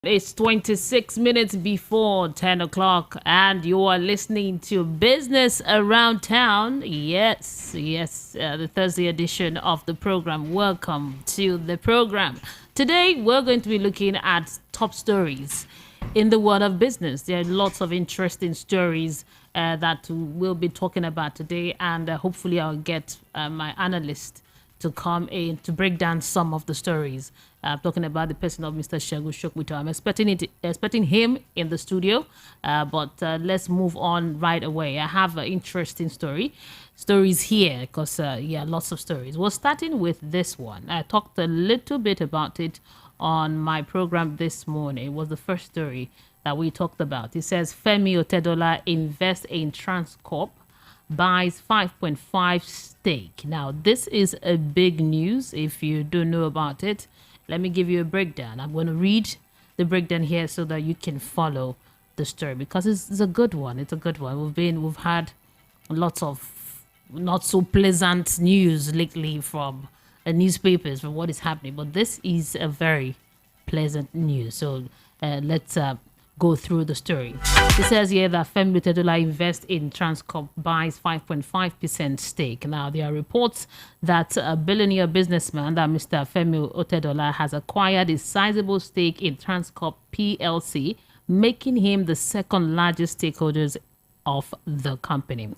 It's 26 minutes before 10 o'clock, and you are listening to Business Around Town. Yes, the Thursday edition of the program. Welcome to the program. Today, we're going to be looking at top stories in the world of business. There are lots of interesting stories that we'll be talking about today, and hopefully I'll get my analyst to come in to break down some of the stories. Talking about the person of Mr. Shareholder. I'm expecting him in the studio, but let's move on right away. I have an interesting stories here because lots of stories. We're starting with this one. I talked a little bit about it on my program this morning. It was the first story that we talked about. It says Femi Otedola invests in Transcorp, buys 5.5 stake. Now, this is a big news. If you don't know about it, let me give you a breakdown. I'm going to read the breakdown here so that you can follow the story because it's a good one. It's a good one. We've had lots of not so pleasant news lately from newspapers for what is happening, but this is a very pleasant news. So let's go through the story. It says here that Femi Otedola invests in Transcorp, buys 5.5% stake. Now, there are reports that a billionaire businessman, that Mr. Femi Otedola, has acquired a sizable stake in Transcorp PLC, making him the second largest stakeholder of the company.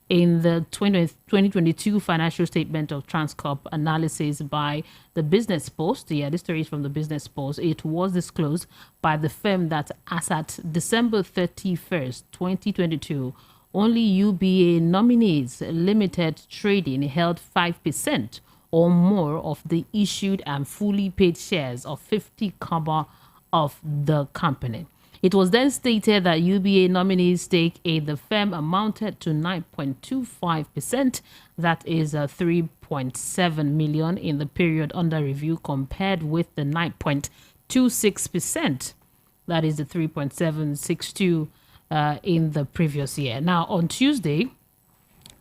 In the 2022 financial statement of Transcorp analysis by the Business Post, this story is from the Business Post, it was disclosed by the firm that as at December 31st, 2022, only UBA nominees limited trading held 5% or more of the issued and fully paid shares of 50 kobo of the company. It was then stated that UBA nominees' stake in the firm amounted to 9.25%, that is 3.7 million in the period under review, compared with the 9.26%, that is the 3.762 in the previous year. Now, on Tuesday,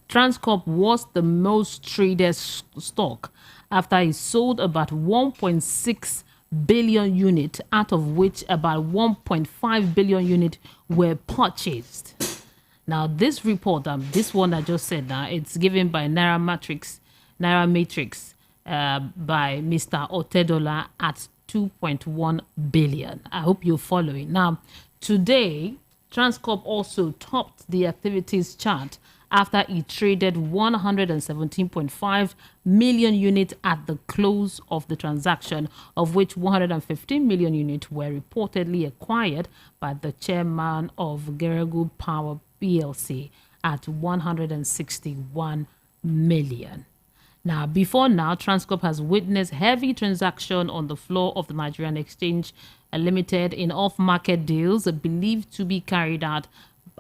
Transcorp was the most traded stock after it sold about 1.6 billion unit, out of which about 1.5 billion unit were purchased. Now, this report, this one I just said now, it's given by Naira Matrix by Mr. Otedola at 2.1 billion. I hope you're following. Now, today, Transcorp also topped the activities chart after it traded 117.5 million units at the close of the transaction, of which 115 million units were reportedly acquired by the chairman of Geregu Power PLC at 161 million. Now, before now, Transcorp has witnessed heavy transaction on the floor of the Nigerian Exchange Limited in off-market deals believed to be carried out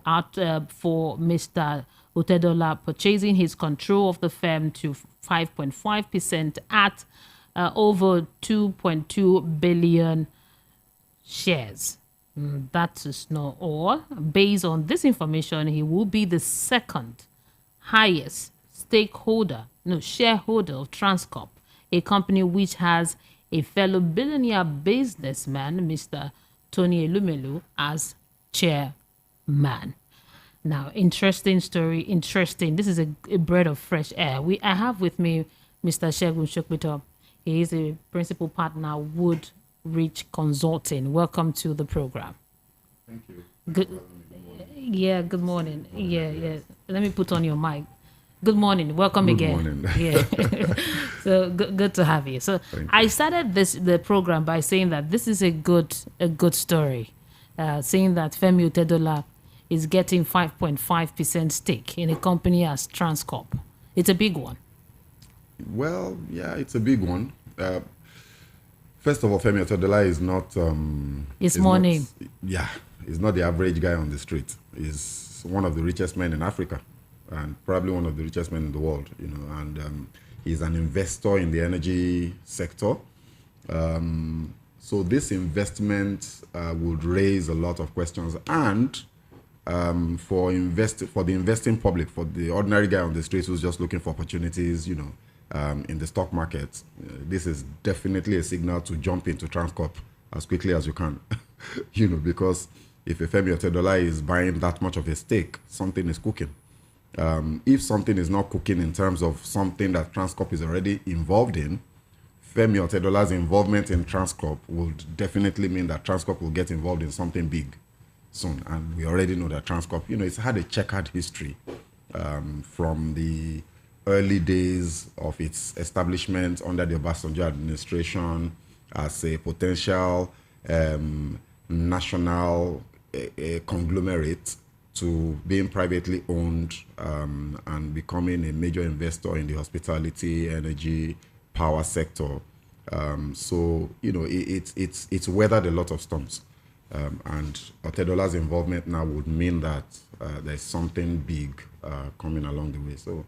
for Mr. Otedola purchasing his control of the firm to 5.5% at over 2.2 billion shares. That is not all. Based on this information, he will be the second highest shareholder of Transcorp, a company which has a fellow billionaire businessman, Mr. Tony Elumelu, as chairman. Now, interesting story, interesting. This is a breath of fresh air. I have with me Mr. Shareholder. He is a principal partner, Wood Rich Consulting. Welcome to the program. Thank you. Good morning. Yeah. Let me put on your mic. Good morning. Welcome again. Good morning. Yeah. So good to have you. So I started the program by saying that this is a good story, saying that Femi Otedola is getting 5.5% stake in a company as Transcorp. It's a big one. Well, yeah, it's a big one. First of all, Femi Otedola is not... It's more name. Yeah, he's not the average guy on the street. He's one of the richest men in Africa and probably one of the richest men in the world, and he's an investor in the energy sector. So this investment would raise a lot of questions, and for the investing public, for the ordinary guy on the street who's just looking for opportunities, in the stock market, this is definitely a signal to jump into Transcorp as quickly as you can. because if a Femi Otedola is buying that much of a stake, something is cooking. If something is not cooking in terms of something that Transcorp is already involved in, Femi Otedola's involvement in Transcorp would definitely mean that Transcorp will get involved in something big soon. And we already know that Transcorp, it's had a checkered history from the early days of its establishment under the Obasanjo administration as a potential national conglomerate to being privately owned and becoming a major investor in the hospitality, energy, power sector. So it's weathered a lot of storms. And Otedola's involvement now would mean that there's something big coming along the way. So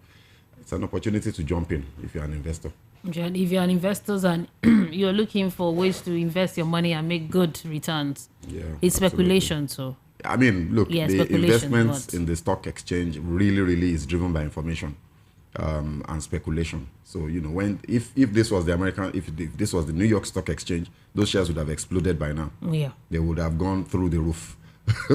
it's an opportunity to jump in if you're an investor. And if you're an investor and you're looking for ways to invest your money and make good returns, it's speculation. So I mean, look, the investments in the stock exchange really is driven by information and speculation. So if this was the if this was the New York Stock Exchange, those shares would have exploded by now. Yeah, they would have gone through the roof.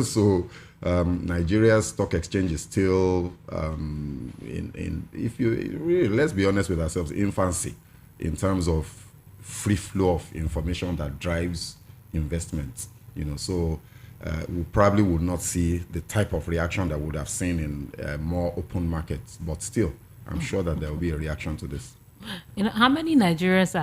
So Nigeria's stock exchange is still if you really, let's be honest with ourselves, infancy in terms of free flow of information that drives investments. So we probably would not see the type of reaction that we would have seen in more open markets, but still I'm sure that there will be a reaction to this. How many Nigerians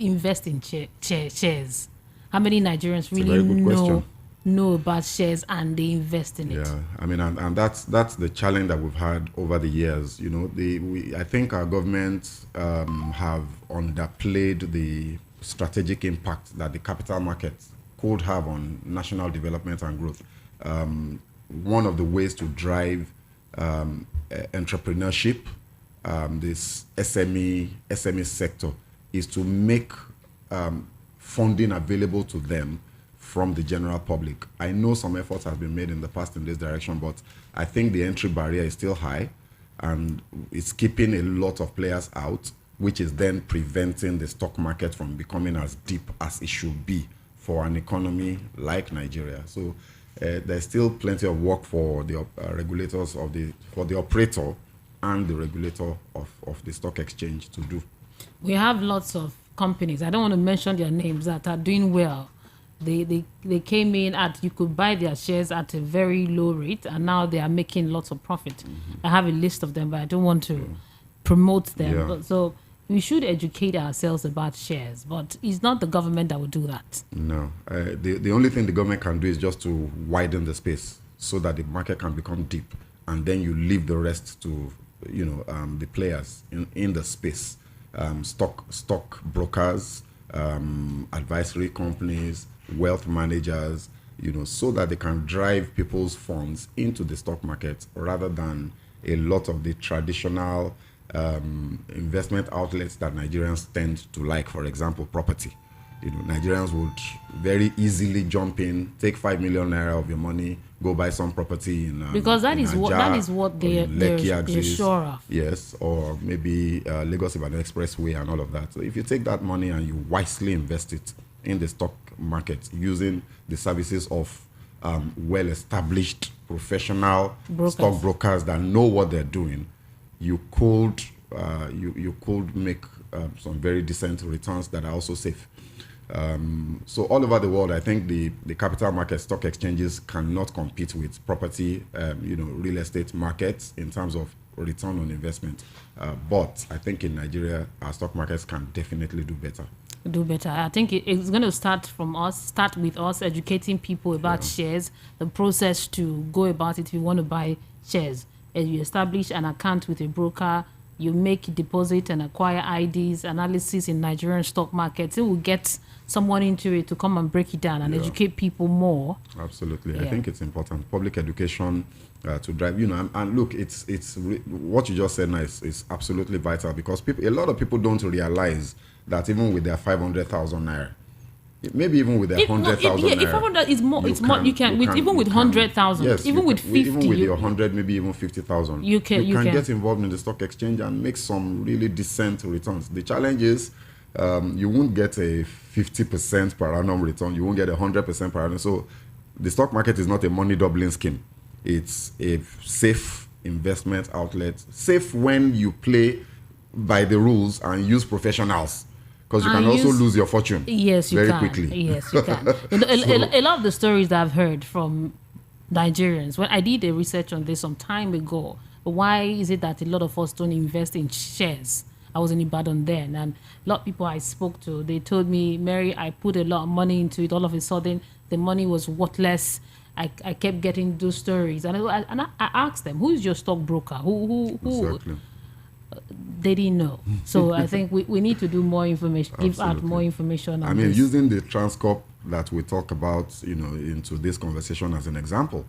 invest in shares? How many Nigerians really know about shares and they invest in it? Yeah, I mean, and that's the challenge that we've had over the years. I think our government have underplayed the strategic impact that the capital markets could have on national development and growth. One of the ways to drive entrepreneurship, this SME sector, is to make funding available to them from the general public. I know some efforts have been made in the past in this direction, but I think the entry barrier is still high and it's keeping a lot of players out, which is then preventing the stock market from becoming as deep as it should be for an economy like Nigeria. So there's still plenty of work for the regulators for the operator and the regulator of the stock exchange to do. We have lots of companies, I don't want to mention their names, that are doing well. They came in you could buy their shares at a very low rate, and now they are making lots of profit. I have a list of them, but I don't want to promote them. But, so we should educate ourselves about shares, but it's not the government that will do that. No, the only thing the government can do is just to widen the space so that the market can become deep, and then you leave the rest to the players in the space, stock brokers, advisory companies, wealth managers, so that they can drive people's funds into the stock market rather than a lot of the traditional investment outlets that Nigerians tend to like. For example, property. Nigerians would very easily jump in, take 5 million naira of your money, go buy some property because that is what they're sure of. Yes, or maybe Lagos Ibadan Expressway and all of that. So if you take that money and you wisely invest it in the stock market using the services of well-established professional stock brokers that know what they're doing, you could make some very decent returns that are also safe. So all over the world, I think the capital market stock exchanges cannot compete with property, real estate markets in terms of return on investment. But I think in Nigeria, our stock markets can definitely do better. I think it's going to start with us educating people about shares, the process to go about it if you want to buy shares. And you establish an account with a broker, you make a deposit and acquire IDs, analysis in Nigerian stock markets. It will get someone into it to come and break it down and educate people more. Absolutely. I think it's important. Public education to drive, and look, it's what you just said now is absolutely vital, because a lot of people don't realize that even with their 500,000 naira, maybe even with their 100,000 naira, if 500 is more, even with 100,000, yes, even with 50, even with your 100, maybe even 50,000, you can get involved in the stock exchange and make some really decent returns. The challenge is You won't get a 50% per annum return. You won't get 100% per annum. So the stock market is not a money doubling scheme. It's a safe investment outlet. Safe when you play by the rules and use professionals. Because you can also lose your fortune very quickly. Yes, you can. A lot of the stories that I've heard from Nigerians, when I did a research on this some time ago, why is it that a lot of us don't invest in shares? I was in Ibadan then, and a lot of people I spoke to, they told me, Mary, I put a lot of money into it. All of a sudden, the money was worthless. I kept getting those stories. And I asked them, who is your stockbroker? Who? Exactly. They didn't know. So I think we need to do more information, give out more information on this. Using the Transcorp that we talk about, into this conversation as an example,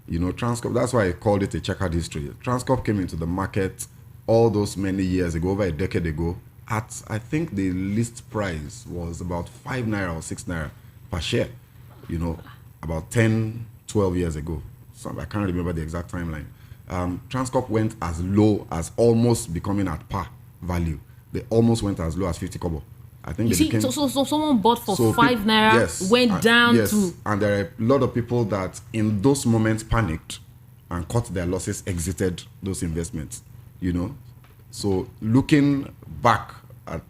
Transcorp, that's why I called it a checkered history. Transcorp came into the market all those many years ago, over a decade ago, at, I think the list price was about 5 naira or 6 naira per share, about 10, 12 years ago. So I can't remember the exact timeline. Transcorp went as low as almost becoming at par value. They almost went as low as 50 kobo. I think so someone bought for 5 naira, yes, went down to... And there are a lot of people that in those moments panicked and cut their losses, exited those investments, So looking back,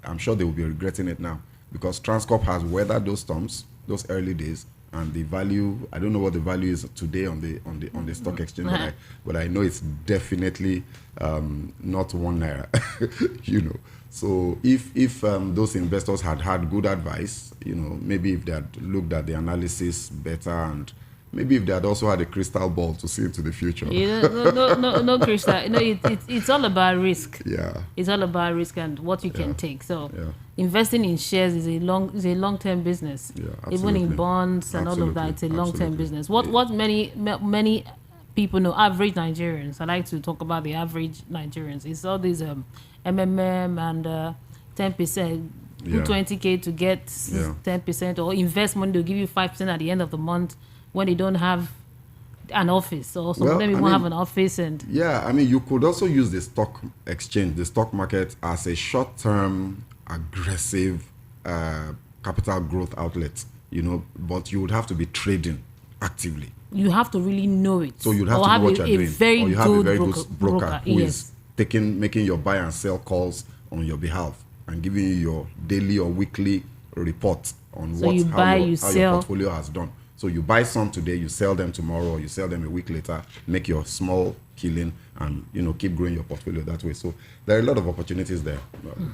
I'm sure they will be regretting it now, because Transcorp has weathered those storms, those early days, and the value, I don't know what the value is today on the stock exchange, but I know it's definitely not 1 naira, So if those investors had good advice, maybe if they had looked at the analysis better, and maybe if they had also had a crystal ball to see into the future. No crystal. It's all about risk. Yeah. It's all about risk and what you can take. So investing in shares is a long-term business. Yeah, even in bonds and all of that, it's a long-term business. What many people know, average Nigerians, I like to talk about the average Nigerians, it's all these MMM and 10%. Put 20K to get 10%, or invest money, they'll give you 5% at the end of the month when they don't have an office, or some of them even have an office. And you could also use the stock exchange, the stock market, as a short-term aggressive capital growth outlet, but you would have to be trading actively. You have to really know it. So you'd have to know what you're doing. Or you have a very good broker who is making your buy and sell calls on your behalf and giving you your daily or weekly report on how your portfolio has done. So you buy some today, you sell them tomorrow, or you sell them a week later, make your small killing, and keep growing your portfolio that way. So there are a lot of opportunities there.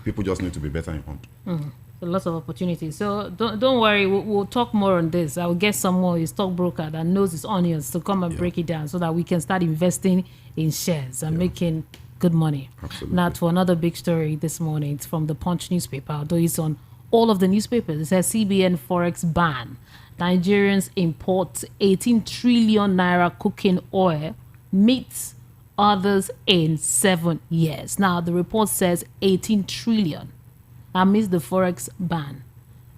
People just need to be better informed. So lots of opportunities. So don't worry, we'll talk more on this. I will get someone, a stockbroker that knows his onions, to come and break it down so that we can start investing in shares and making good money. Absolutely. Now to another big story this morning. It's from the Punch newspaper, although it's on all of the newspapers. It says CBN Forex ban. Nigerians import 18 trillion naira cooking oil, meets others in 7 years. Now, the report says 18 trillion amidst the Forex ban.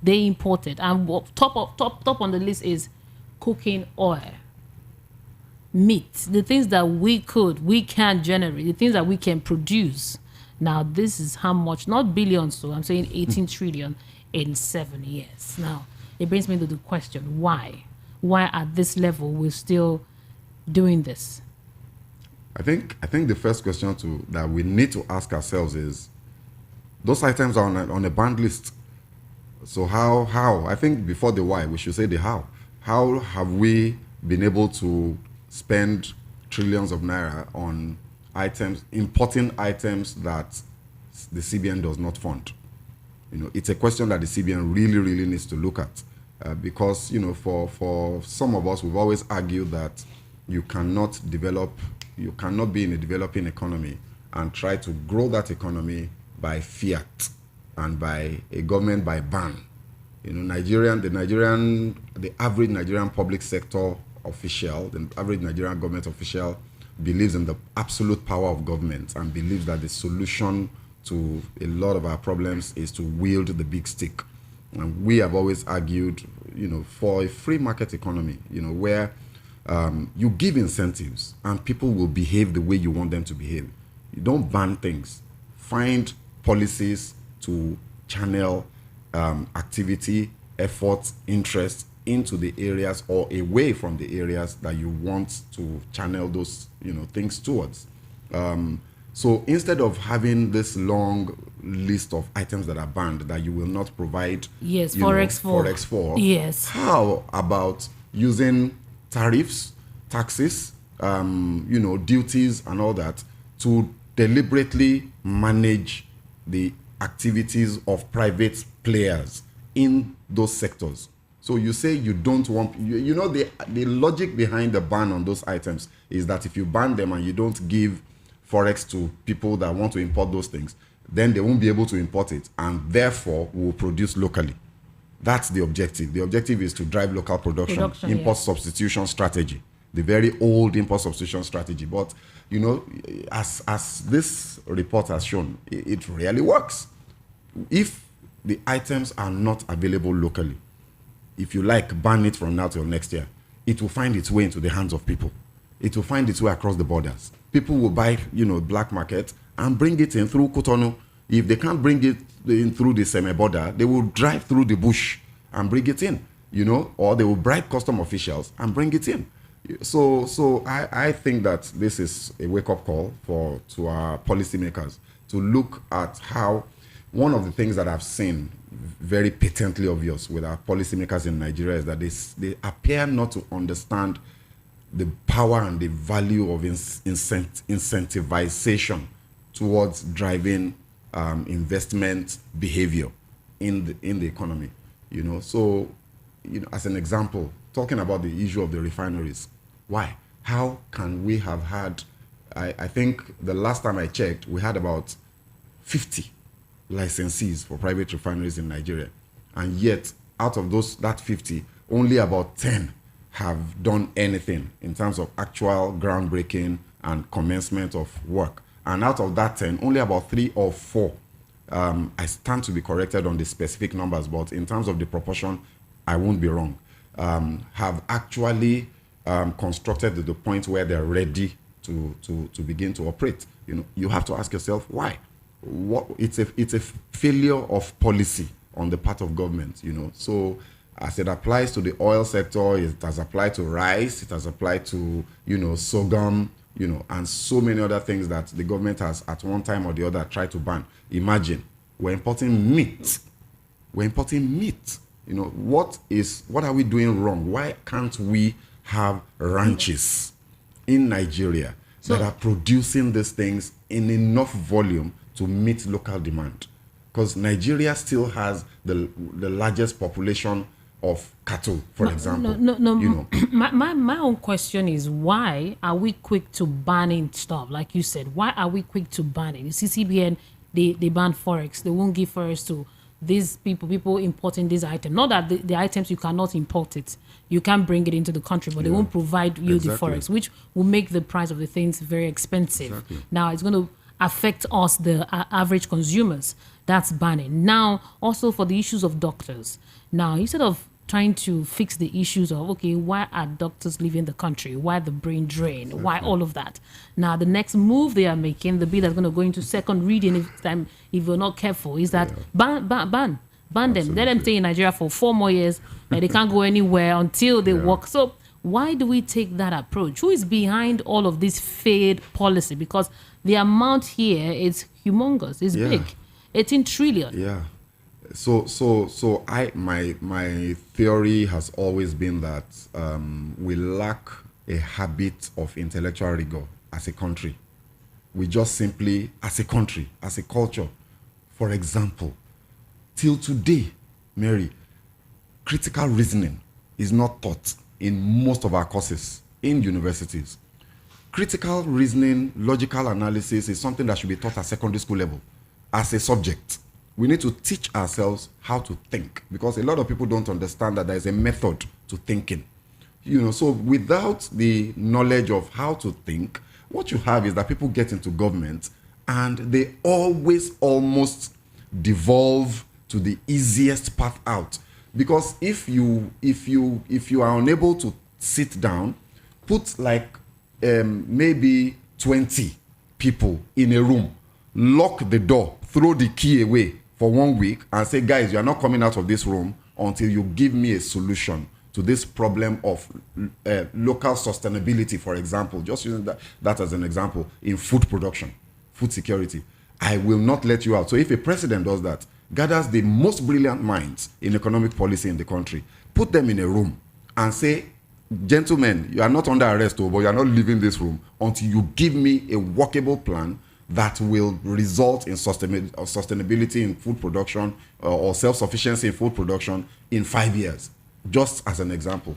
They imported. And top on the list is cooking oil, meat, the things that we can generate, the things that we can produce. Now, this is how much, not billions, so I'm saying 18 trillion in 7 years. Now, it brings me to the question, why? Why at this level we're still doing this? I think the first question that we need to ask ourselves is, those items are on a banned list. So how? I think before the why, we should say the how. How have we been able to spend trillions of naira on items, importing items that the CBN does not fund? It's a question that the CBN really, really needs to look at, because for some of us, we've always argued that you cannot be in a developing economy and try to grow that economy by fiat and by a government by ban. The average Nigerian public sector official, the average Nigerian government official believes in the absolute power of government and believes that the solution to a lot of our problems is to wield the big stick. And we have always argued, for a free market economy, where you give incentives and people will behave the way you want them to behave. You don't ban things. Find policies to channel activity, effort, interest into the areas or away from the areas that you want to channel those things towards. So instead of having this long list of items that are banned that you will not provide forex for, yes, how about using tariffs, taxes, duties and all that to deliberately manage the activities of private players in those sectors? So you say you don't want, the logic behind the ban on those items is that if you ban them and you don't give forex to people that want to import those things, then they won't be able to import it and therefore will produce locally. That's the objective. The objective is to drive local production import substitution strategy, the very old import substitution strategy. But, as this report has shown, it really works. If the items are not available locally, if you ban it from now till next year, it will find its way into the hands of people. It will find its way across the borders. People will buy, black market and bring it in through Cotonou. If they can't bring it in through the semi-border, they will drive through the bush and bring it in, or they will bribe custom officials and bring it in. So I think that this is a wake-up call to our policymakers to look at how one of the things that I've seen very patently obvious with our policymakers in Nigeria is that they appear not to understand the power and the value of incentivization towards driving investment behavior in the economy. So as an example, talking about the issue of the refineries, why? How can we have had, I think the last time I checked, we had about 50 licensees for private refineries in Nigeria, and yet out of that 50, only about 10 have done anything in terms of actual groundbreaking and commencement of work. And out of that 10, only about 3 or 4, I stand to be corrected on the specific numbers, but in terms of the proportion, I won't be wrong, have actually constructed to the point where they're ready to begin to operate. You have to ask yourself why. It's a failure of policy on the part of government. So as it applies to the oil sector, it has applied to rice, it has applied to sorghum, and so many other things that the government has at one time or the other tried to ban. Imagine we're importing meat. What are we doing wrong? Why can't we have ranches in Nigeria that are producing these things in enough volume to meet local demand? Because Nigeria still has the largest population of cattle, for example. My own question is, why are we quick to banning stuff? Like you said, why are we quick to banning? The CCBN, they ban forex. They won't give forex to these people importing these items. Not that the items, you cannot import it. You can bring it into the country, but they won't provide you the forex, which will make the price of the things very expensive. Now, it's going to affect us, the average consumers. That's banning. Now, also for the issues of doctors. Now, instead of trying to fix the issues of, okay, why are doctors leaving the country? Why the brain drain? Why all of that? Now, the next move they are making, the bill that's going to go into second reading if we're not careful, is that ban them. Let them stay in Nigeria for 4 more years, and they can't go anywhere until they work. So why do we take that approach? Who is behind all of this failed policy? Because the amount here is humongous. It's big. 18 trillion. Yeah. So my theory has always been that we lack a habit of intellectual rigor as a country. We just simply, as a country, as a culture, for example, till today, Mary, critical reasoning is not taught in most of our courses in universities. Critical reasoning, logical analysis is something that should be taught at secondary school level as a subject. We need to teach ourselves how to think, because a lot of people don't understand that there is a method to thinking. So without the knowledge of how to think, what you have is that people get into government and they always almost devolve to the easiest path out. Because if you are unable to sit down, put maybe 20 people in a room, lock the door, throw the key away, for 1 week and say, guys, you are not coming out of this room until you give me a solution to this problem of local sustainability, for example, just using that as an example, in food production, food security. I will not let you out. So if a president does that, gathers the most brilliant minds in economic policy in the country, put them in a room and say, gentlemen, you are not under arrest, but you are not leaving this room until you give me a workable plan that will result in sustainability in food production or self-sufficiency in food production in 5 years, just as an example.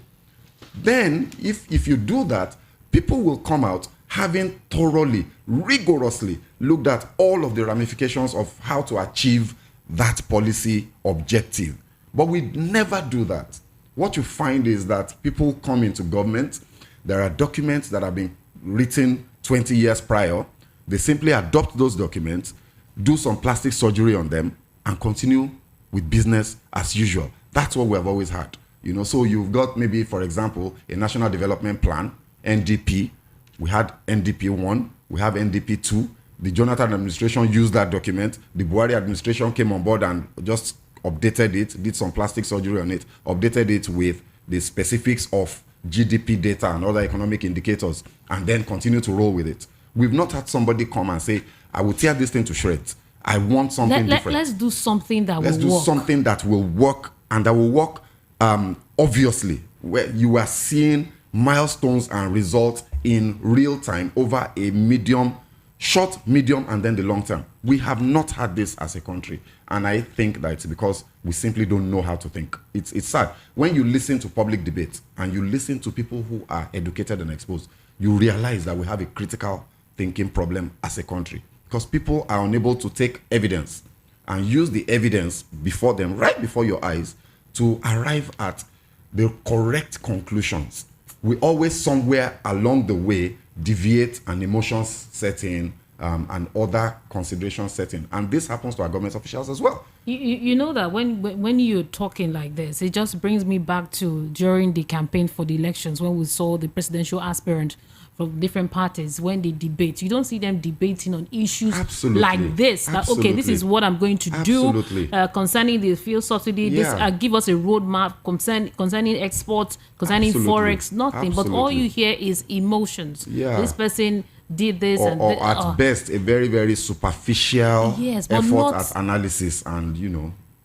Then, if you do that, people will come out having thoroughly, rigorously looked at all of the ramifications of how to achieve that policy objective. But we never do that. What you find is that people come into government, there are documents that have been written 20 years prior. They simply adopt those documents, do some plastic surgery on them, and continue with business as usual. That's what we have always had. So you've got maybe, for example, a National Development Plan, NDP. We had NDP 1, we have NDP 2. The Jonathan administration used that document. The Buhari administration came on board and just updated it, did some plastic surgery on it, updated it with the specifics of GDP data and other economic indicators, and then continue to roll with it. We've not had somebody come and say, I will tear this thing to shreds. I want something different. Let's do something that will work. Let's do something that will work, and that will work obviously, where you are seeing milestones and results in real time over a short, medium, and then the long term. We have not had this as a country. And I think that it's because we simply don't know how to think. It's sad. When you listen to public debate and you listen to people who are educated and exposed, you realize that we have a critical thinking problem as a country. Because people are unable to take evidence and use the evidence before them, right before your eyes, to arrive at the correct conclusions. We always somewhere along the way deviate and emotions set in and other considerations set in. And this happens to our government officials as well. You know that when you're talking like this, it just brings me back to during the campaign for the elections when we saw the presidential aspirant from different parties, when they debate, you don't see them debating on issues like this. That, okay, this is what I'm going to do concerning the fuel subsidy. This give us a roadmap concerning exports, concerning forex, nothing. But all you hear is emotions. This person did this, or at best a very, very superficial effort at analysis and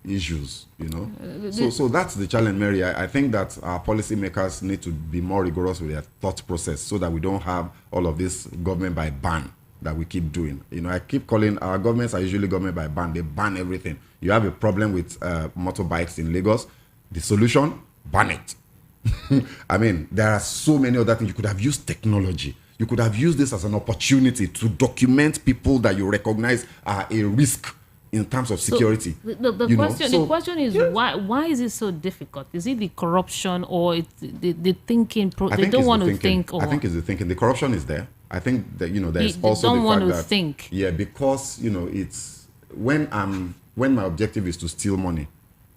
issues. So that's the challenge, Mary. I think that our policymakers need to be more rigorous with their thought process so that we don't have all of this government by ban that we keep doing. I keep calling our governments are usually government by ban. They ban everything. You have a problem with motorbikes in Lagos. The solution, ban it. I mean, there are so many other things. You could have used technology. You could have used this as an opportunity to document people that you recognize are a risk in terms of security. So the question is, why is it so difficult? Is it the corruption or it's the thinking? They don't want to think. I think it's the thinking. The corruption is there. I think that there's also don't the want fact to that think. Because it's when my objective is to steal money,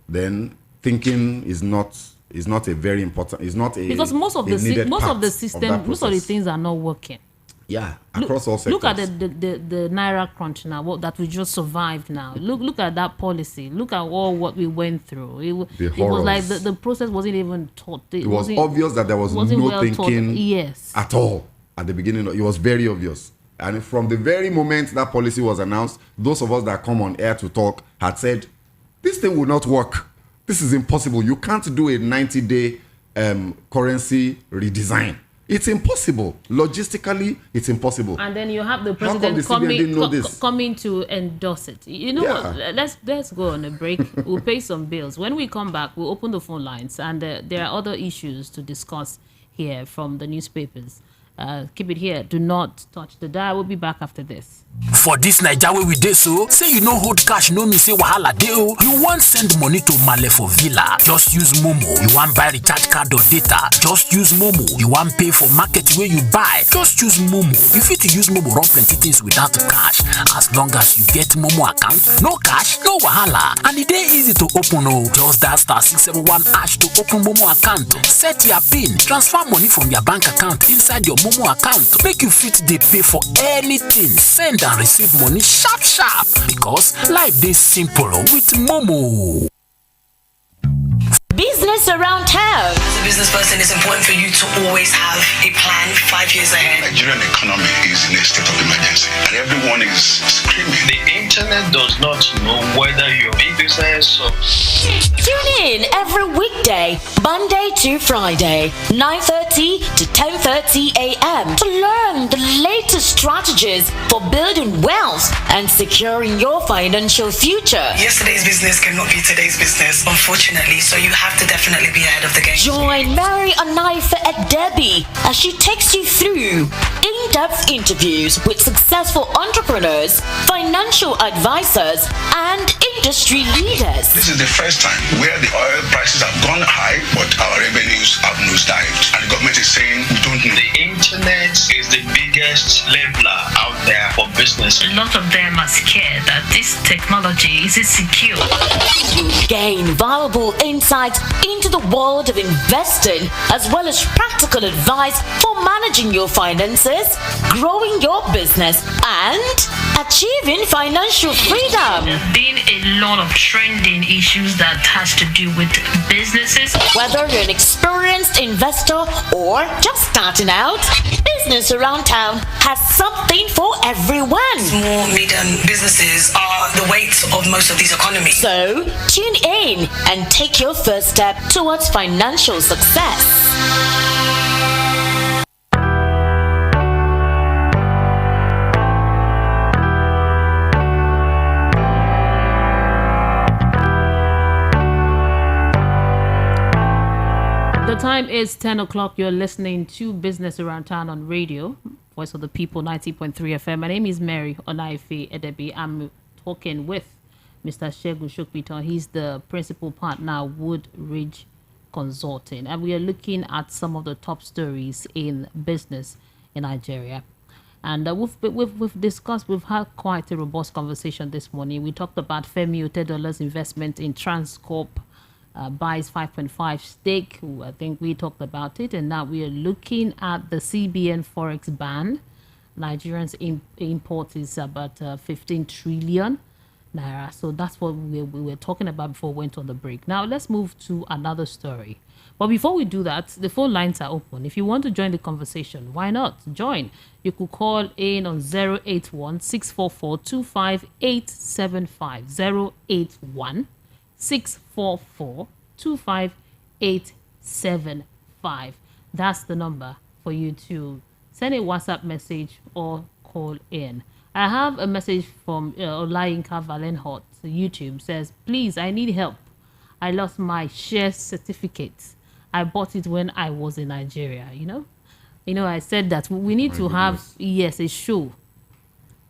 then thinking is not a very important. It's not a because most of the system, most of the things are not working. Yeah, across all sectors. Look at the naira crunch now, that we just survived now. Look at that policy. Look at all what we went through. It was like the process wasn't even taught. It was obvious that there was no thinking at all at the beginning. It was very obvious. And from the very moment that policy was announced, those of us that come on air to talk had said, this thing will not work. This is impossible. You can't do a 90-day currency redesign. It's impossible. Logistically, it's impossible. And then you have the president coming to endorse it. What? Let's go on a break. We'll pay some bills. When we come back, we'll open the phone lines. And there are other issues to discuss here from the newspapers. Keep it here. Do not touch the dial. We'll be back after this. For this Naija wey we dey so, say you no hold cash no mean say wahala dey o. You wan send money to Male for Villa, just use Momo. You wan buy recharge card or data, just use Momo. You wan pay for market wey you buy, just use Momo. You fit to use Momo run plenty things without cash. As long as you get Momo account, no cash, no wahala. And e dey easy to open o. Just dial *671# to open Momo account. Set your PIN, transfer money from your bank account inside your Momo Momo account. Make you fit dey pay for anything, send and receive money sharp sharp because life dey simple with Momo. Business around town. As a business person, it's important for you to always have a plan 5 years ahead. Nigerian economy is in a state of emergency and everyone is screaming. The internet does not know whether you're a business or... Tune in every weekday, Monday to Friday, 9:30 to 10:30 a.m. to learn the latest strategies for building wealth and securing your financial future. Yesterday's business cannot be today's business, unfortunately, so you have to definitely be ahead of the game. Join Mary Anaife at Debbie as she takes you through in-depth interviews with successful entrepreneurs, financial advisors, and industry leaders. This is the first time where the oil prices have gone high, but our revenues have nosedived. And the government is saying we don't know. The internet is the biggest leveler out there for business. A lot of them are scared that this technology is secure. You'll gain valuable insights into the world of investing, as well as practical advice for managing your finances, growing your business, and achieving financial freedom. There's been a lot of trending issues that has to do with businesses. Whether you're an experienced investor or just starting out, Business Around Town has something for everyone. Small, medium businesses are the weight of most of these economies. So, tune in and take your first step towards financial success. The time is 10 o'clock. You're listening to Business Around Town on radio, Voice of the People, 90.3 FM. My name is Mary Onaife Edebi. I'm talking with Mr. Segun Shokbiton. He's the principal partner, Wood Ridge Consulting. And we are looking at some of the top stories in business in Nigeria. And we've discussed, we've had quite a robust conversation this morning. We talked about Femi Otedola's investment in Transcorp, buys 5.5 stake. I think we talked about it. And now we are looking at the CBN Forex ban. Nigerians import is about 15 trillion naira. So that's what we were talking about before we went on the break. Now let's move to another story. But before we do that, the phone lines are open. If you want to join the conversation, why not? Join. You could call in on 081 644 25875. 081 644 25875. That's the number for you to send a WhatsApp message or call in. I have a message from Olayinka Valenhot. YouTube says, please, I need help. I lost my share certificate. I bought it when I was in Nigeria. I said that we need to have, yes, a show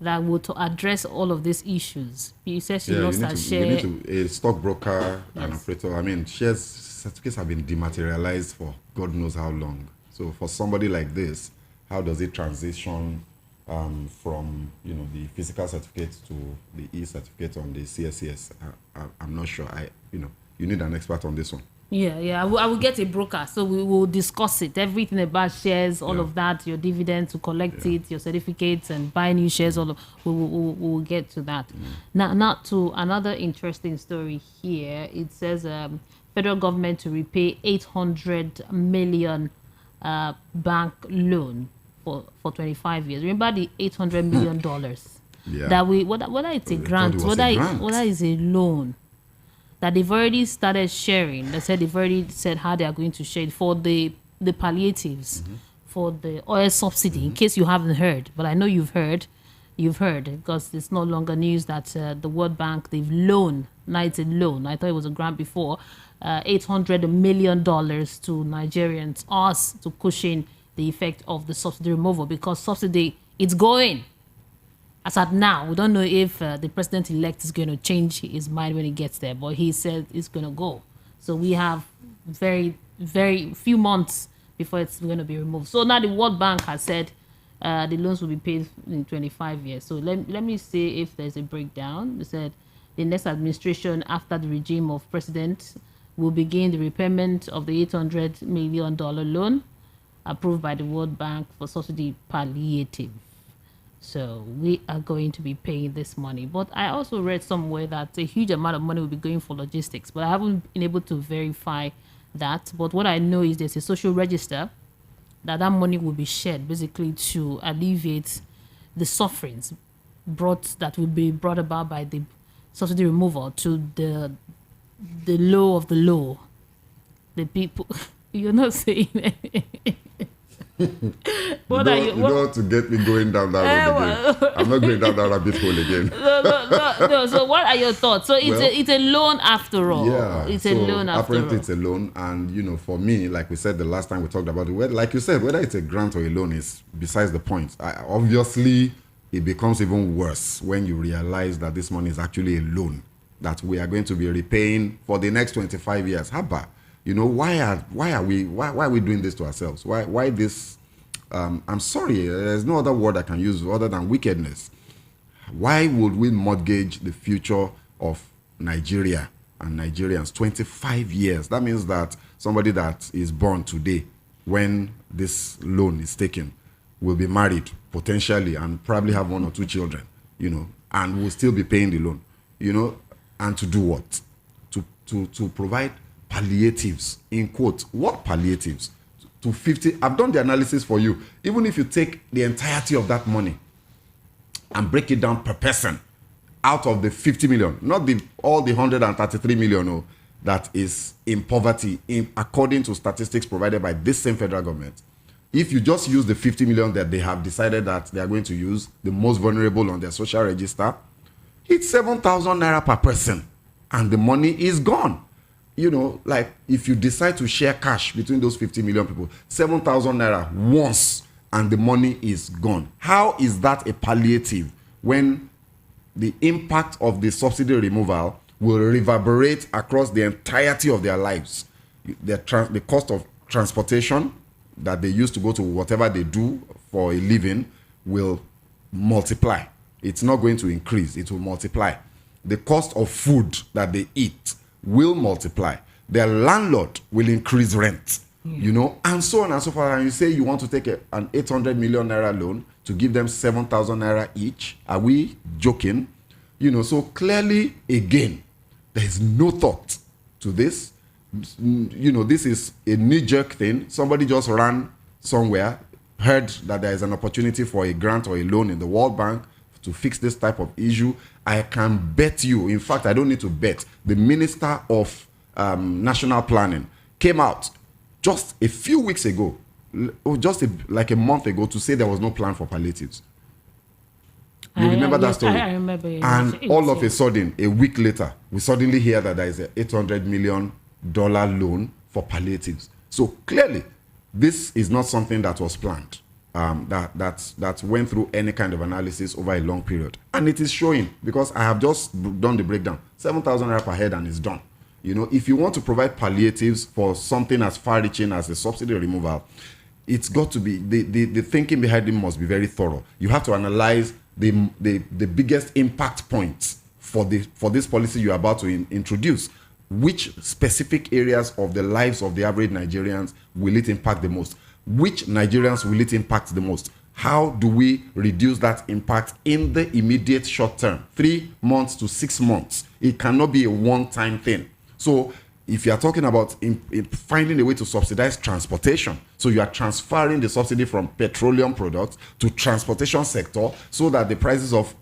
that will to address all of these issues. You said she lost her share. We need to, a stockbroker, an operator. I mean, shares certificates have been dematerialized for God knows how long. So for somebody like this, how does it transition from the physical certificate to the e-certificate on the CSCS? I'm not sure. You need an expert on this one. Yeah. I will get a broker, so we will discuss it. Everything about shares, all of that, your dividends to collect it, your certificates, and buy new shares. We will get to that. Now to another interesting story here. It says federal government to repay 800 million bank loan for 25 years. Remember the $800 million that whether it's a grant, whether it's a loan, that they've already started sharing. They said they've already said how they are going to share it for the palliatives, for the oil subsidy, in case you haven't heard. But I know you've heard because it's no longer news that the World Bank, they've loaned, now it's a loan. I thought it was a grant before, $800 million to Nigerians, us, to cushion the effect of the subsidy removal, because subsidy, it's going. As at now, we don't know if the president-elect is going to change his mind when he gets there, but he said it's going to go. So we have very, very few months before it's going to be removed. So now the World Bank has said the loans will be paid in 25 years. So let me see if there's a breakdown. They said the next administration after the regime of president will begin the repayment of the $800 million loan. approved by the World Bank for subsidy palliative. So we are going to be paying this money. But I also read somewhere that a huge amount of money will be going for logistics, but I haven't been able to verify that. But what I know is there's a social register that money will be shared basically to alleviate the sufferings that will be brought about by the subsidy removal to the low of the low. The people, you're not saying anything. You don't want to get me going down that road again. I'm not going down that rabbit hole again. No. So what are your thoughts? So it's a loan after all. Yeah, it's a loan after all. Apparently it's a loan. And, for me, like we said the last time we talked about it, like you said, whether it's a grant or a loan is besides the point. Obviously, it becomes even worse when you realize that this money is actually a loan that we are going to be repaying for the next 25 years. Haba. Why are we doing this to ourselves? Why this? I'm sorry, there's no other word I can use other than wickedness. Why would we mortgage the future of Nigeria and Nigerians 25 years? That means that somebody that is born today, when this loan is taken, will be married potentially and probably have 1 or 2 children, and will still be paying the loan, and to do what? To provide palliatives, in quote. What palliatives? To 50. I've done the analysis for you. Even if you take the entirety of that money and break it down per person out of the 50 million, not all the 133 million that is in poverty, according to statistics provided by this same federal government. If you just use the 50 million that they have decided that they are going to use, the most vulnerable on their social register, it's 7,000 naira per person, and the money is gone. Like if you decide to share cash between those 50 million people, 7,000 naira once, and the money is gone. How is that a palliative when the impact of the subsidy removal will reverberate across the entirety of their lives? The cost of transportation that they use to go to whatever they do for a living will multiply. It's not going to increase, it will multiply. The cost of food that they eat will multiply. Their landlord will increase rent, and so on and so forth. And you say you want to take an 800 million naira loan to give them 7,000 naira each. Are we joking? So clearly, again, there is no thought to this. This is a knee-jerk thing. Somebody just ran somewhere, heard that there is an opportunity for a grant or a loan in the World Bank to fix this type of issue. I can bet you, in fact, I don't need to bet, the Minister of National Planning came out just a few weeks ago, like a month ago, to say there was no plan for palliatives. You remember that story? I remember. And all of a sudden, a week later, we suddenly hear that there is an $800 million loan for palliatives. So clearly, this is not something that was planned. That went through any kind of analysis over a long period. And it is showing, because I have just done the breakdown. 7,000 naira per head and it's done. If you want to provide palliatives for something as far-reaching as the subsidy removal, it's got to be, the thinking behind it must be very thorough. You have to analyze the biggest impact points for this policy you're about to introduce. Which specific areas of the lives of the average Nigerians will it impact the most? Which Nigerians will it impact the most? How do we reduce that impact in the immediate short term, 3 months to 6 months? It cannot be a one-time thing. So if you are talking about finding a way to subsidize transportation, so you are transferring the subsidy from petroleum products to transportation sector so that the prices of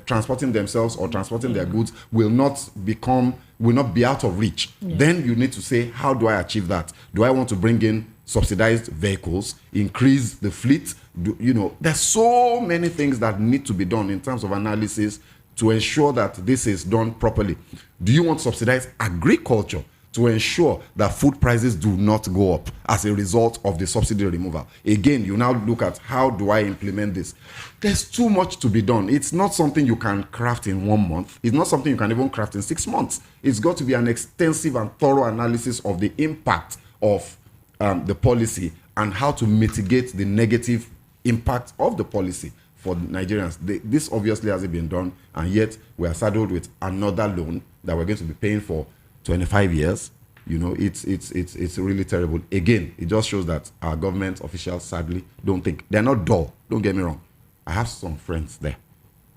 transporting themselves or transporting their goods will not be out of reach. Yeah. Then you need to say, how do I achieve that? Do I want to bring in subsidized vehicles, increase the fleet? There's so many things that need to be done in terms of analysis to ensure that this is done properly. Do you want to subsidize agriculture to ensure that food prices do not go up as a result of the subsidy removal? Again, you now look at, how do I implement this? There's too much to be done. It's not something you can craft in 1 month. It's not something you can even craft in 6 months. It's got to be an extensive and thorough analysis of the impact of the policy and how to mitigate the negative impact of the policy for Nigerians. This obviously hasn't been done, and yet we are saddled with another loan that we're going to be paying for 25 years. You know, it's really terrible. Again, it just shows that our government officials sadly don't think, they're not dull. Don't get me wrong. I have some friends there.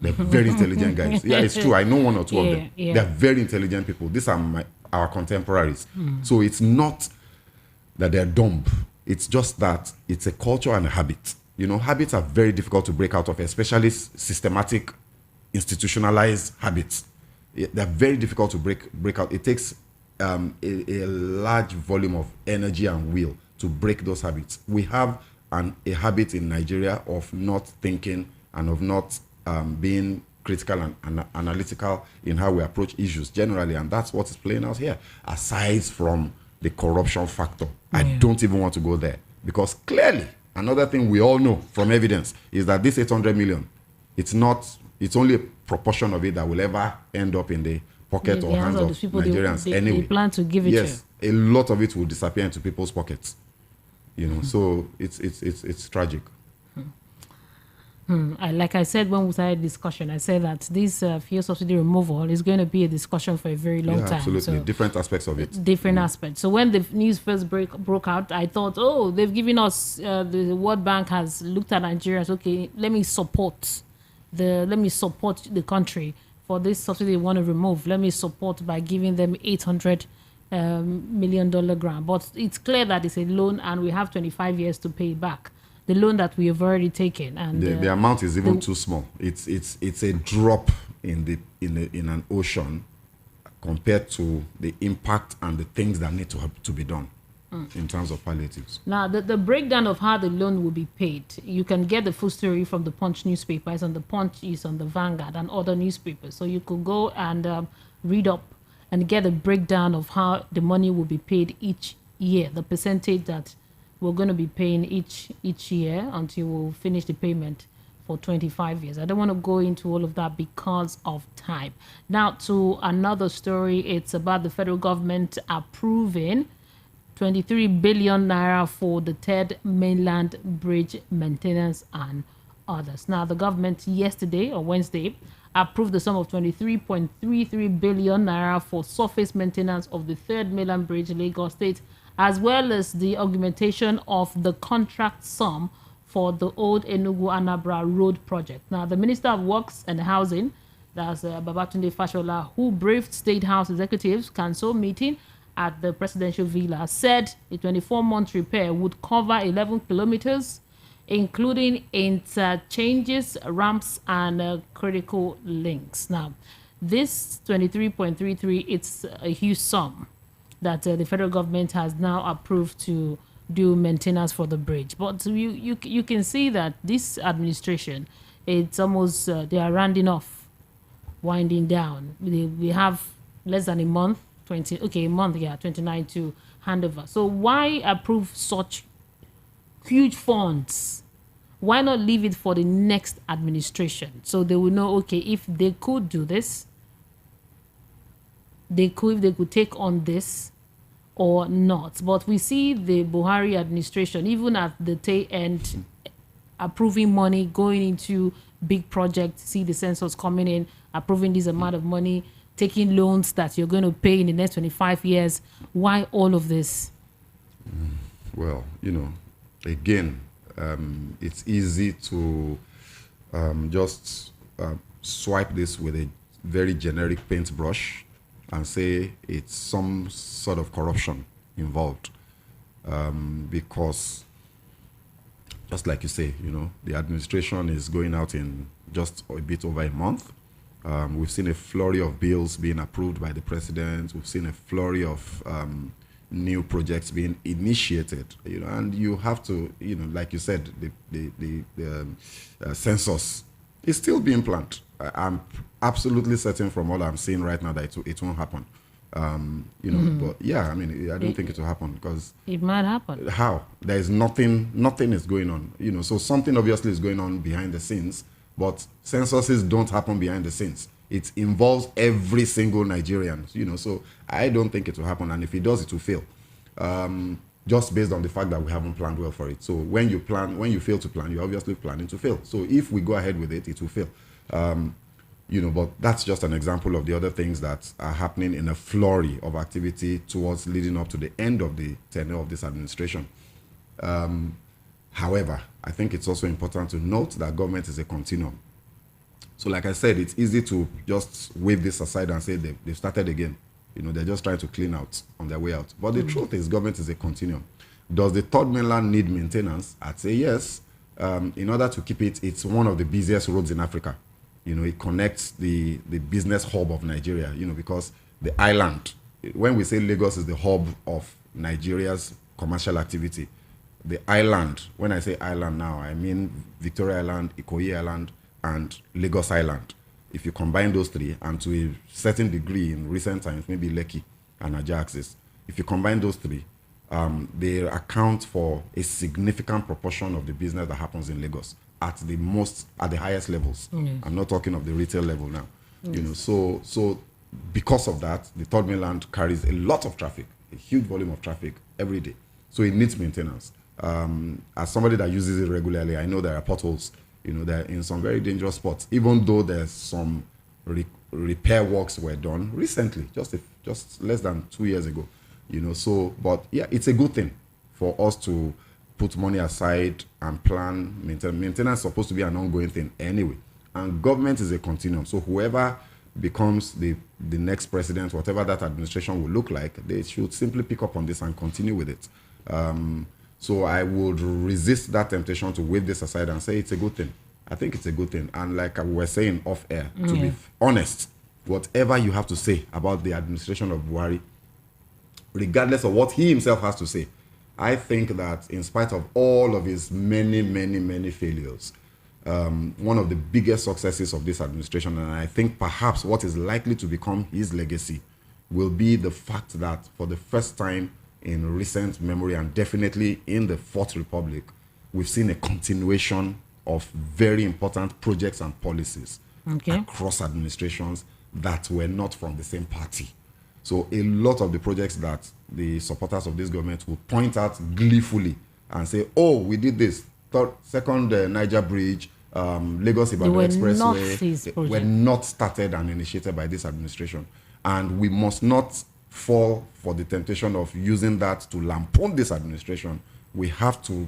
They're very intelligent guys. Yeah, it's true. I know one or two of them. Yeah. They're very intelligent people. These are our contemporaries. So it's not that they're dumb. It's just that it's a culture and a habit. You know, habits are very difficult to break out of, especially systematic, institutionalized habits. They're very difficult to break out. It takes a large volume of energy and will to break those habits. We have a habit in Nigeria of not thinking and of not being critical and analytical in how we approach issues generally, and that's what is playing out here. Aside from the corruption factor, I don't even want to go there, because clearly another thing we all know from evidence is that this 800 million, it's only a proportion of it that will ever end up in the pocket or hands of Nigerians anyway. They plan to give it yes, a lot of it will disappear into people's pockets. You know, so it's tragic. Like I said when we started discussion, I said that this fuel subsidy removal is going to be a discussion for a very long time. Absolutely. So different aspects of it. Different aspects. So when the news first broke out, I thought, oh, they've given us, the World Bank has looked at Nigerians. Okay, let me support the country for this subsidy they want to remove. Let me support by giving them $800 million grant. But it's clear that it's a loan and we have 25 years to pay it back. The loan that we have already taken, and the amount is even too small. It's a drop in an ocean compared to the impact and the things that need to have to be done in terms of palliatives. Now, the breakdown of how the loan will be paid, you can get the full story from the Punch newspaper. It's on the Punch, is on the Vanguard, and other newspapers. So you could go and read up and get a breakdown of how the money will be paid each year, the percentage that we're going to be paying each year until we'll finish the payment for 25 years. I don't want to go into all of that because of time. Now to another story. It's about the federal government approving 23 billion naira for the third mainland bridge maintenance and others. Now the government yesterday or Wednesday approved the sum of 23.33 billion naira for surface maintenance of the third mainland bridge in Lagos State, as well as the augmentation of the contract sum for the old Enugu-Anambra Road project. Now, the Minister of Works and Housing, that's Babatunde Fashola, who briefed State House executives council meeting at the presidential villa, said a 24-month repair would cover 11 kilometers, including interchanges, ramps, and critical links. Now, this 23.33, it's a huge sum that the federal government has now approved to do maintenance for the bridge. But you can see that this administration, it's almost, they are rounding off, winding down. We have less than a month, 29 to hand over. So why approve such huge funds? Why not leave it for the next administration? So they will know, okay, if they could do this, they could take on this or not. But we see the Buhari administration, even at the tail end, approving money going into big projects. See the census coming in, approving this amount of money, taking loans that you're going to pay in the next 25 years. Why all of this? Well, again, it's easy to just swipe this with a very generic paintbrush and say it's some sort of corruption involved, because just like you say, the administration is going out in just a bit over a month. We've seen a flurry of bills being approved by the president. We've seen a flurry of new projects being initiated, and you have to, like you said, the census is still being planned. I'm absolutely certain from all I'm seeing right now that it won't happen. But yeah, I don't think it will happen because it might happen. How? There is nothing is going on. So something obviously is going on behind the scenes, but censuses don't happen behind the scenes. It involves every single Nigerian, so I don't think it will happen. And if it does, it will fail. Just based on the fact that we haven't planned well for it. So when you fail to plan, you're obviously planning to fail. So if we go ahead with it, it will fail. But that's just an example of the other things that are happening in a flurry of activity towards leading up to the end of the tenure of this administration. However, I think it's also important to note that government is a continuum. So like I said, it's easy to just wave this aside and say they've started again. They're just trying to clean out on their way out. But the truth is, government is a continuum. Does the third mainland need maintenance? I'd say yes. In order to keep it, it's one of the busiest roads in Africa. It connects the business hub of Nigeria, because the island, when we say Lagos is the hub of Nigeria's commercial activity, the island, when I say island now, I mean Victoria Island, Ikoyi Island, and Lagos Island. If you combine those three, and to a certain degree in recent times, maybe Lekki and Ajaxis, if you combine those three, they account for a significant proportion of the business that happens in Lagos at the highest levels. I'm not talking of the retail level now. So because of that, the third mainland carries a lot of traffic, a huge volume of traffic every day. So it needs maintenance. As somebody that uses it regularly, I know there are potholes. They're in some very dangerous spots, even though there's some repair works were done recently, just less than 2 years ago. But yeah, it's a good thing for us to put money aside and plan. Maintenance is supposed to be an ongoing thing anyway. And government is a continuum. So whoever becomes the next president, whatever that administration will look like, they should simply pick up on this and continue with it. So I would resist that temptation to wave this aside and say it's a good thing. I think it's a good thing. And like we were saying off air, to be honest, whatever you have to say about the administration of Buhari, regardless of what he himself has to say, I think that in spite of all of his many, many, many failures, one of the biggest successes of this administration, and I think perhaps what is likely to become his legacy, will be the fact that for the first time in recent memory, and definitely in the Fourth Republic, we've seen a continuation of very important projects and policies across administrations that were not from the same party. So a lot of the projects that the supporters of this government will point out gleefully and say, oh, we did this. Second Niger Bridge, Lagos-Ibadan Expressway, were not started and initiated by this administration. And we must not fall for the temptation of using that to lampoon this administration. We have to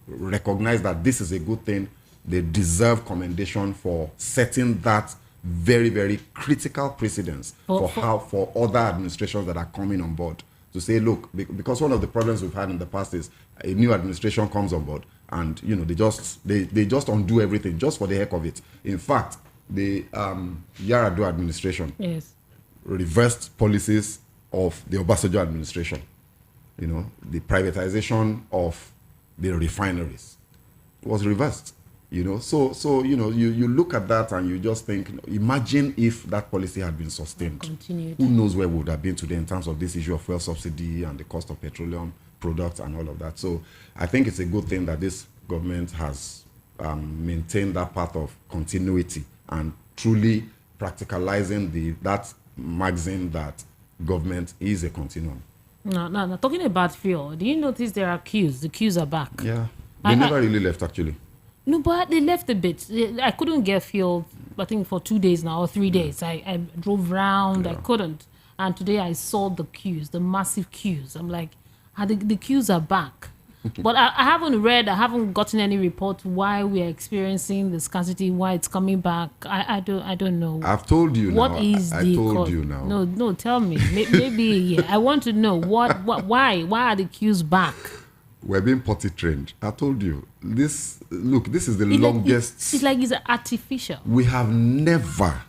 recognize that this is a good thing. They deserve commendation for setting that very, very critical precedence for other administrations that are coming on board to say, look, because one of the problems we've had in the past is a new administration comes on board and they just undo everything just for the heck of it. In fact, the Yar'Adua administration reversed policies of the Obasanjo administration. The privatization of the refineries was reversed. So you look at that and you just think, imagine if that policy had been sustained. Continued. Who knows where we would have been today in terms of this issue of fuel subsidy and the cost of petroleum products and all of that. So I think it's a good thing that this government has maintained that path of continuity and truly practicalizing that maxim that government is a continuum. No. Talking about fuel, do you notice there are queues? The queues are back. Yeah. They never really left, actually. No, but they left a bit. I couldn't get fuel, I think, for 2 days now or 3 days. I drove around, I couldn't. And today I saw the queues, the massive queues. I'm like, the queues are back. But I haven't gotten any report why we are experiencing the scarcity, why it's coming back. I don't know. I've told you what now. Is I the told cause? you now. No, tell me. Maybe I want to know why are the queues back? We're being potty trained. I told you. This is the longest. It's like it's artificial. We have never,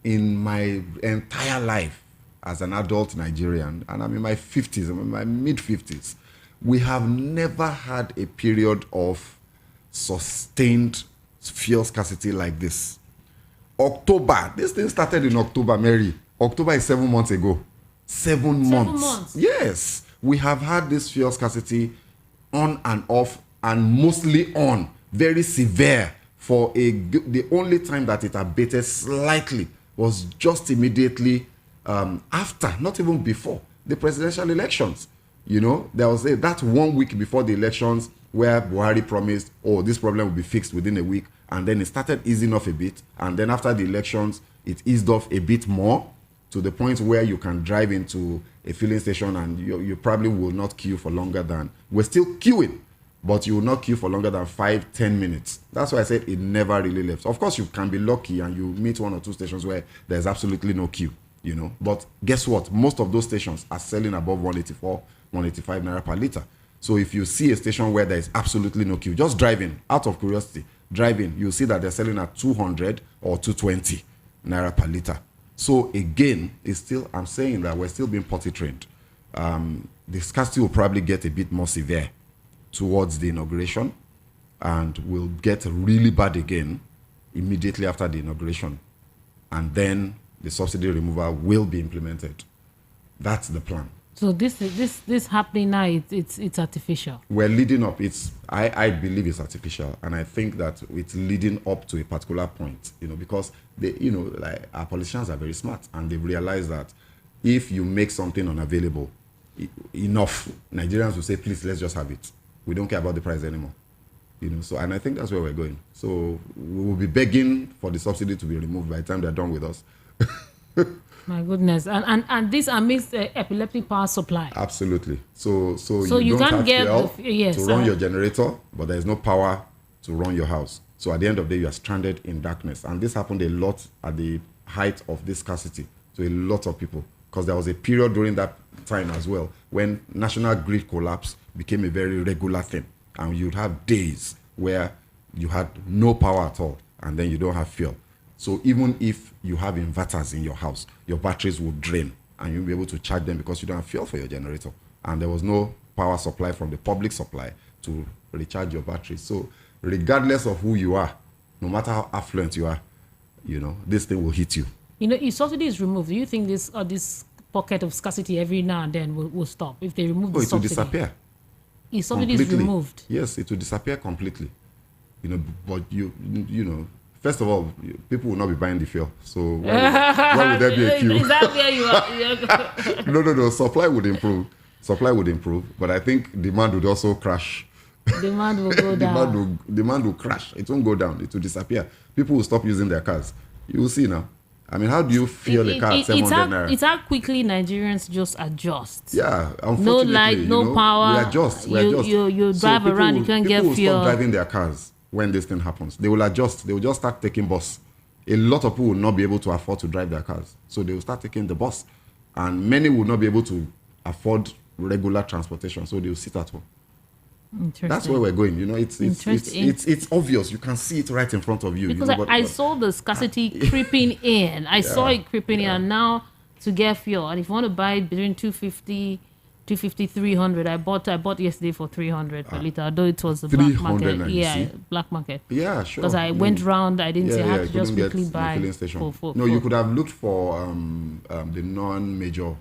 in my entire life as an adult Nigerian, and I'm in my 50s, I'm in my mid-50s, we have never had a period of sustained fuel scarcity like this. October, this thing started in October, Mary. October is 7 months ago. 7 months. 7 months. Yes. We have had this fuel scarcity on and off, and mostly on, very severe. The only time that it abated slightly was just immediately after, not even before, the presidential elections. There was that 1 week before the elections where Buhari promised, this problem will be fixed within a week. and then it started easing off a bit, and then after the elections, it eased off a bit more to the point where you can drive into a filling station and you probably will not queue for longer than, we're still queuing, but you will not queue for longer than 5-10 minutes. That's why I said it never really left. Of course, you can be lucky and you meet 1 or 2 stations where there's absolutely no queue, you know. But guess what? Most of those stations are selling above 184, 185 naira per liter. So if you see a station where there is absolutely no queue, just drive in, out of curiosity, drive in, you'll see that they're selling at 200 or 220 naira per liter. So again, it's still, I'm saying that we're still being potty trained. The scarcity will probably get a bit more severe towards the inauguration and will get really bad again immediately after the inauguration. And then the subsidy removal will be implemented. That's the plan. So this happening now, it's artificial. We're leading up. I believe it's artificial, and I think that it's leading up to a particular point. You know, because they, you know, like our politicians are very smart, and they realize that if you make something unavailable enough, Nigerians will say, "Please, let's just have it. We don't care about the price anymore." You know. So, and I think that's where we're going. So we will be begging for the subsidy to be removed by the time they're done with us. My goodness, and this amidst epileptic power supply. Absolutely. So you don't can't have get fuel to run your generator, but there is no power to run your house. So at the end of the day, you are stranded in darkness. And this happened a lot at the height of this scarcity to a lot of people, because there was a period during that time as well when national grid collapse became a very regular thing, and you'd have days where you had no power at all, and then you don't have fuel. So even if you have inverters in your house, your batteries will drain and you'll be able to charge them because you don't have fuel for your generator. And there was no power supply from the public supply to recharge your batteries. So regardless of who you are, no matter how affluent you are, you know, this thing will hit you. You know, if subsidy is removed, do you think this pocket of scarcity every now and then will stop if they remove the subsidy? It will disappear. If subsidy is removed? Yes, it will disappear completely. You know, but you know, first of all, people will not be buying the fuel. So why would there be a queue? Is that where you are? No. Supply would improve. But I think demand would also crash. Demand will go down. Demand will crash. It won't go down. It will disappear. People will stop using their cars. You will see now. I mean, how do you fuel a car at 700 naira? It's how quickly Nigerians just adjust. Yeah, unfortunately. No light, no power. We adjust. You drive around, you can't get fuel. People will stop driving their cars when this thing happens. They will adjust. They will just start taking bus. A lot of people will not be able to afford to drive their cars. So they will start taking the bus. And many will not be able to afford regular transportation. So they will sit at home. That's where we're going. You know, it's obvious. You can see it right in front of you. Because you know, I saw the scarcity creeping in. I saw it creeping in. And now to get fuel, and if you want to buy it between 250, 300, I bought yesterday for 300 per liter, although it was a black market. Yeah, black market. Yeah, sure. Because I went round, I didn't say I had to just quickly buy. You could have looked for the non-major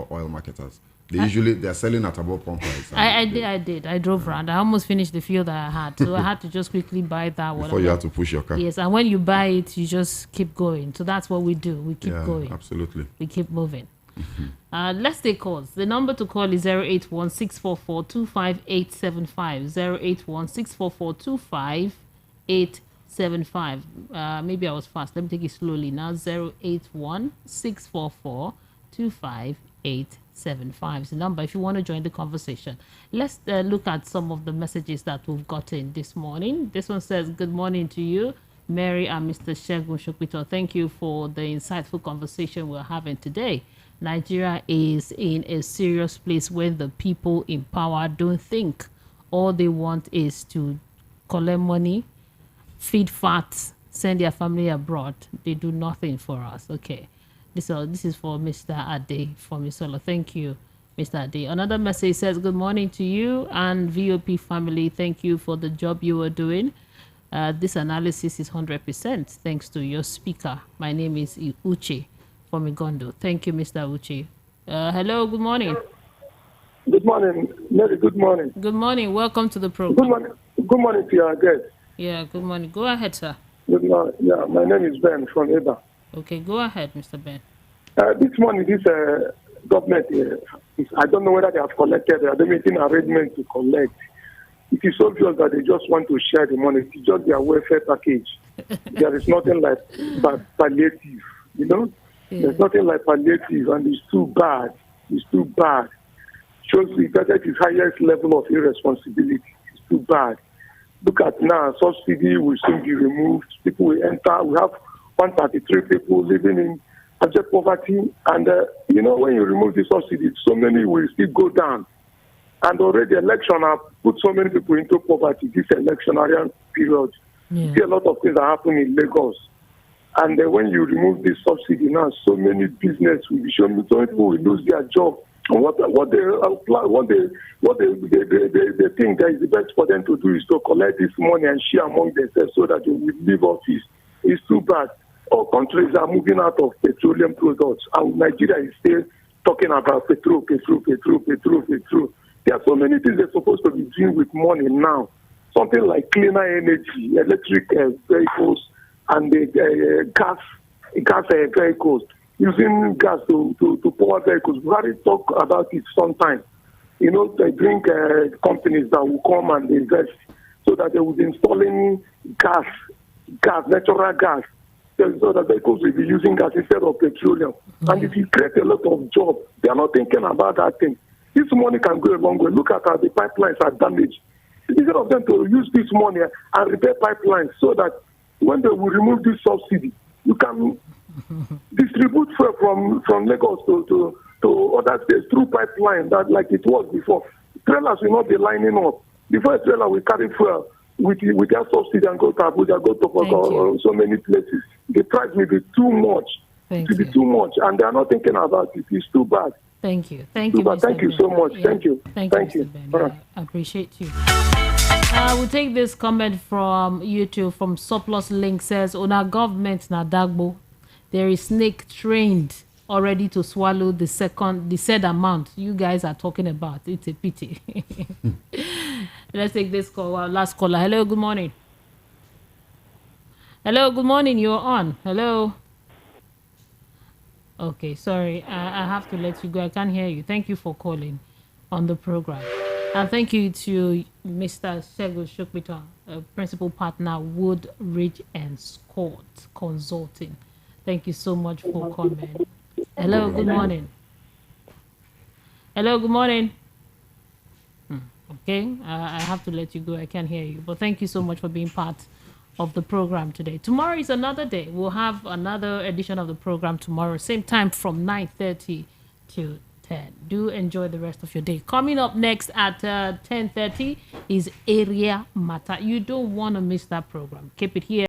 oil marketers. They're selling at above pump price. I did. I drove around. I almost finished the fuel that I had, so I had to just quickly buy that one. Before you had to push your car. Yes, and when you buy it, you just keep going. So that's what we do. We keep going. Absolutely. We keep moving. Let's take calls. The number to call is 081-644-25875. 081-644-25875. Maybe I was fast. Let me take it slowly now. 081-644-25875 is the number if you want to join the conversation. Let's look at some of the messages that we've gotten this morning. This one says, good morning to you, Mary and Mr. Shegun Shokito. Thank you for the insightful conversation we're having today. Nigeria is in a serious place where the people in power don't think. All they want is to collect money, feed fat, send their family abroad. They do nothing for us. Okay. This is for Mr. Ade from Misolo. Thank you, Mr. Ade. Another message says, good morning to you and VOP family. Thank you for the job you are doing. This analysis is 100% thanks to your speaker. My name is Uche from Igondo. Thank you, Mr. Uche. Hello, good morning. Good morning, Mary. Good morning. Good morning. Welcome to the program. Good morning. Good morning to your guest. Yeah, good morning. Go ahead, sir. Good morning. Yeah, my name is Ben from Eba. Okay, go ahead, Mr. Ben. This morning, this government, I don't know whether they have collected, they are making arrangements to collect it is obvious that they just want to share the money. It's just their welfare package. There is nothing like palliative, you know? Yeah. There's nothing like palliative, and it's too bad. It's too bad. Shows that at its highest level of irresponsibility. It's too bad. Look at now, subsidy will soon be removed. People will enter. We have 133 people living in abject poverty. And, you know, when you remove the subsidy, so many will still go down. And already election have put so many people into poverty, this electionary period. Yeah. See a lot of things that happen in Lagos. And when you remove this subsidy now, so many business will be shown, so many people will lose their job. And what they think that is the best for them to do is to collect this money and share among themselves so that they will leave office. It's too bad. All countries are moving out of petroleum products, and Nigeria is still talking about petrol. There are so many things they're supposed to be doing with money now. Something like cleaner energy, electric vehicles, and the gas vehicles. Using gas to power vehicles. We already talked about it sometime. You know, they bring companies that will come and invest so that they will be installing gas, natural gas, so that vehicles will be using gas instead of petroleum. Mm-hmm. And if you create a lot of jobs, they are not thinking about that thing. This money can go a long way. Look at how the pipelines are damaged. Instead of them to use this money and repair pipelines so that when they will remove this subsidy, you can distribute fuel from Lagos to other states through pipeline that like it was before. Trailers will not be lining up. Before a trailer will carry fuel with their subsidy and go to Abuja, go to so many places. The price will be too much. It will be too much, and they are not thinking about it. It's too bad. Thank you. Thank you. Thank you so much. Yeah. Thank you. Thank you. I appreciate you. We'll take this comment from YouTube from Surplus Link. Says, on our government na Dagbo, there is snake trained already to swallow the said amount you guys are talking about. It's a pity. Let's take this call. Last caller. Hello, good morning. Hello, good morning. You're on. Hello. Okay, sorry. I have to let you go. I can't hear you. Thank you for calling on the program. And thank you to Mr. Sego Shukbita, principal partner, Wood Ridge and Scott Consulting. Thank you so much for calling. Hello, good morning. Hello, good morning. Okay, I have to let you go. I can't hear you. But thank you so much for being part of the program today. Tomorrow is another day. We'll have another edition of the program tomorrow, same time from 9:30 to 10. Do enjoy the rest of your day. Coming up next at 10:30 is Area Matter. You don't want to miss that program. Keep it here.